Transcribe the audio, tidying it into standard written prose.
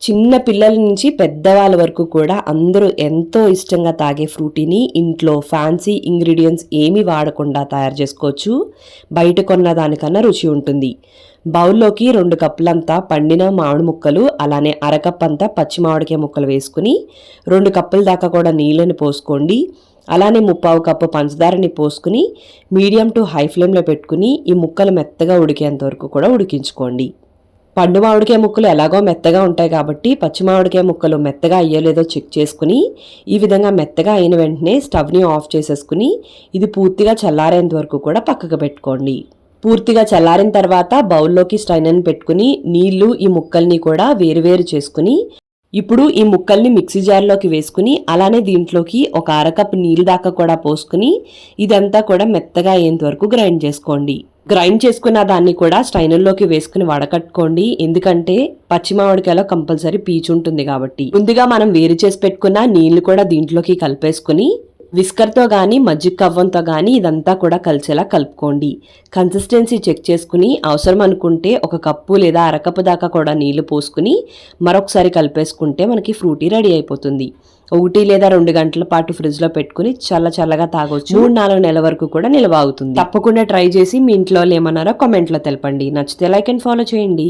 చిన్న పిల్లల నుంచి పెద్దవాళ్ళ వరకు కూడా అందరూ ఎంతో ఇష్టంగా తాగే ఫ్రూటీని ఇంట్లో ఫ్యాన్సీ ఇంగ్రీడియంట్స్ ఏమీ వాడకుండా తయారు చేసుకోవచ్చు. బయట కొన్న దానికన్నా రుచి ఉంటుంది. బౌల్లోకి 2 కప్పులంతా పండిన మామిడి ముక్కలు, అలానే అరకప్ అంతా పచ్చి మామిడికాయ ముక్కలు వేసుకుని 2 కప్పుల దాకా కూడా నీళ్ళని పోసుకోండి. అలానే 3/4 కప్పు పంచదారని పోసుకుని మీడియం టు హై ఫ్లేమ్లో పెట్టుకుని ఈ ముక్కలు మెత్తగా ఉడికేంత వరకు కూడా ఉడికించుకోండి. పండు మామిడికాయ ముక్కలు ఎలాగో మెత్తగా ఉంటాయి కాబట్టి పచ్చి మామిడికాయ ముక్కలు మెత్తగా అయ్యలేదో చెక్ చేసుకుని ఈ విధంగా మెత్తగా అయిన వెంటనే స్టవ్ని ఆఫ్ చేసేసుకుని ఇది పూర్తిగా చల్లారేంత వరకు కూడా పక్కకు పెట్టుకోండి. పూర్తిగా చల్లారిన తర్వాత బౌల్లోకి స్ట్రైనర్ని పెట్టుకుని నీళ్లు ఈ ముక్కల్ని కూడా వేరువేరు చేసుకుని ఇప్పుడు ఈ ముక్కల్ని మిక్సీ జార్లోకి వేసుకుని అలానే దీంట్లోకి ఒక అరకప్పు నీళ్ళు దాకా కూడా పోసుకుని ఇదంతా కూడా మెత్తగా అయ్యేంత వరకు గ్రైండ్ చేసుకోండి. గ్రైండ్ చేసుకున్న దాన్ని కూడా స్ట్రైనర్లోకి వేసుకుని వడకట్టుకోండి. ఎందుకంటే పచ్చి మామిడికాయలో కంపల్సరీ పీచు ఉంటుంది కాబట్టి. ముందుగా మనం వేరు చేసి పెట్టుకున్న నీళ్లు కూడా దీంట్లోకి కలిపేసుకుని విస్కర్తో కానీ మజ్జిగ కవ్వంతో కానీ ఇదంతా కూడా కలిసేలా కలుపుకోండి. కన్సిస్టెన్సీ చెక్ చేసుకుని అవసరం అనుకుంటే 1 కప్పు లేదా అరకప్పు దాకా కూడా నీళ్లు పోసుకుని మరొకసారి కలిపేసుకుంటే మనకి ఫ్రూటీ రెడీ అయిపోతుంది. 1 లేదా 2 గంటల పాటు ఫ్రిడ్జ్లో పెట్టుకుని చల్లగా తాగొచ్చు. 3-4 నెలల వరకు కూడా నిల్వ అవుతుంది. తప్పకుండా ట్రై చేసి మీ ఇంట్లో ఏమన్నారో కామెంట్లో తెలపండి. నచ్చితే లైక్ అండ్ ఫాలో చేయండి.